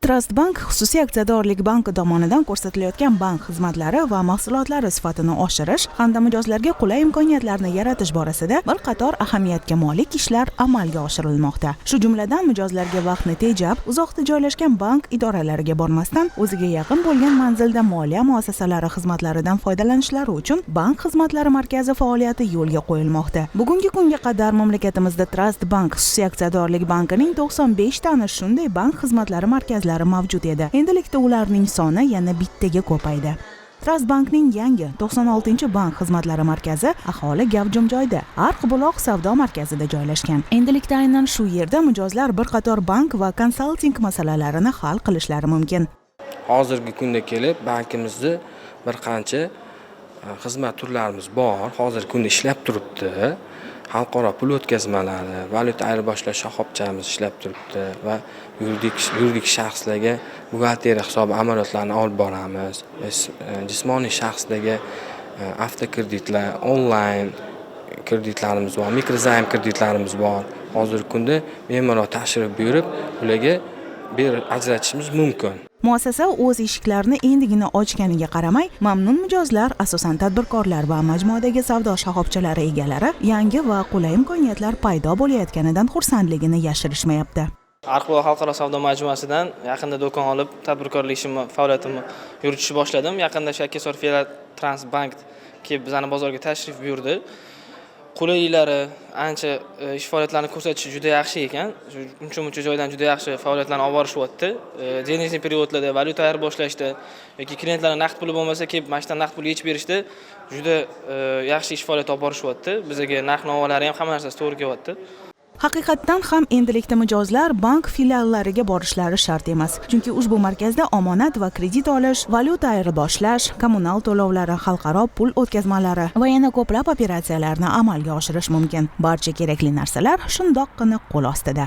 Trust Bank xususiy aksiyadorlik banki tomonidan ko'rsatilayotgan bank xizmatlari va mahsulotlari sifatini oshirish hamda mijozlarga qulay imkoniyatlarni yaratish borasida bir qator ahamiyatga molik ishlar amalga oshirilmoqda. Shu jumladan mijozlarga vaqtni tejab, uzoqda joylashgan bank idoralariga bormasdan o'ziga yaqin bo'lgan manzilda moliya muassasalari xizmatlaridan foydalanishlari uchun bank xizmatlari markazi faoliyati yo'lga qo'yilmoqda. Bugungi kunga qadar mamlakatimizda Trust Bank xususiy aksiyadorlik bankining 95 tani shunday bank xizmatlari markazlari mavjud edi. Endilikda ularning soni yana bittaga ko'paydi. Trust Bankning yangi 96-bank xizmatlari markazi aholi gavjum joyda, Arq-Buloq savdo markazida joylashgan. Endilikda aynan shu yerda mijozlar bir qator bank va konsalting masalalarini hal qilishlari mumkin. Hozirgi kunda kelib bankimizda bir qancha xizmat turlarimiz bor. Hozirgi kunda ishlab turibdi. Xalqaro pul o'tkazmalari, valyuta ayirboshlash shoxobchamiz ishlab turibdi va yuridik shaxslarga buxgalteriya hisobi amaliyotlarini olib boramiz. Jismoniy shaxslarga avtokreditlar, onlayn kreditlarimiz bor, mikrozaym kreditlarimiz bor. Hozirgi kunda bemalol tashrif buyurib, ularga ajratishimiz mumkin. Muassasa o'z eshiklarini endigina ochganiga qaramay, mamnun mijozlar, asosan tadbirkorlar va majmuadagi savdo shoxobchalari egalari yangi va qulay imkoniyatlar paydo bo'layotganidan xursandligini yashirishmayapti. Arq-Buloq xalqaro savdo majmuasidan yaqinda do'kon olib, tadbirkorlik ishimni, faoliyatimni yuritishni boshladim. Yaqinda Shakkesor filial Transbank kelib bizani bozorga tashrif buyurdi. Qulaylari, ancha ish faoliyatlarini ko'rsatishi juda yaxshi ekan. Uncha joydan juda yaxshi faoliyatlarni olib borishyapti. Denizli periodlarda valyuta ayirboshlashda yoki klientlarning naqd puli bo'lmasa, kelib mashtan naqd pul yechib berishda juda yaxshi ish faoliyati olib borishyapti. Bizga narx-navolari ham hamma narsasi to'g'ri kelyapti. Haqiqatdan ham endilikda mijozlar bank filiallariga borishlari shart emas. Chunki ushbu markazda omonat va kredit olish, valyuta ayirboshlash, kommunal to'lovlari, xalqaro pul o'tkazmalari va yana ko'plab operatsiyalarni amalga oshirish mumkin. Barcha kerakli narsalar shundoqqina qo'l ostida.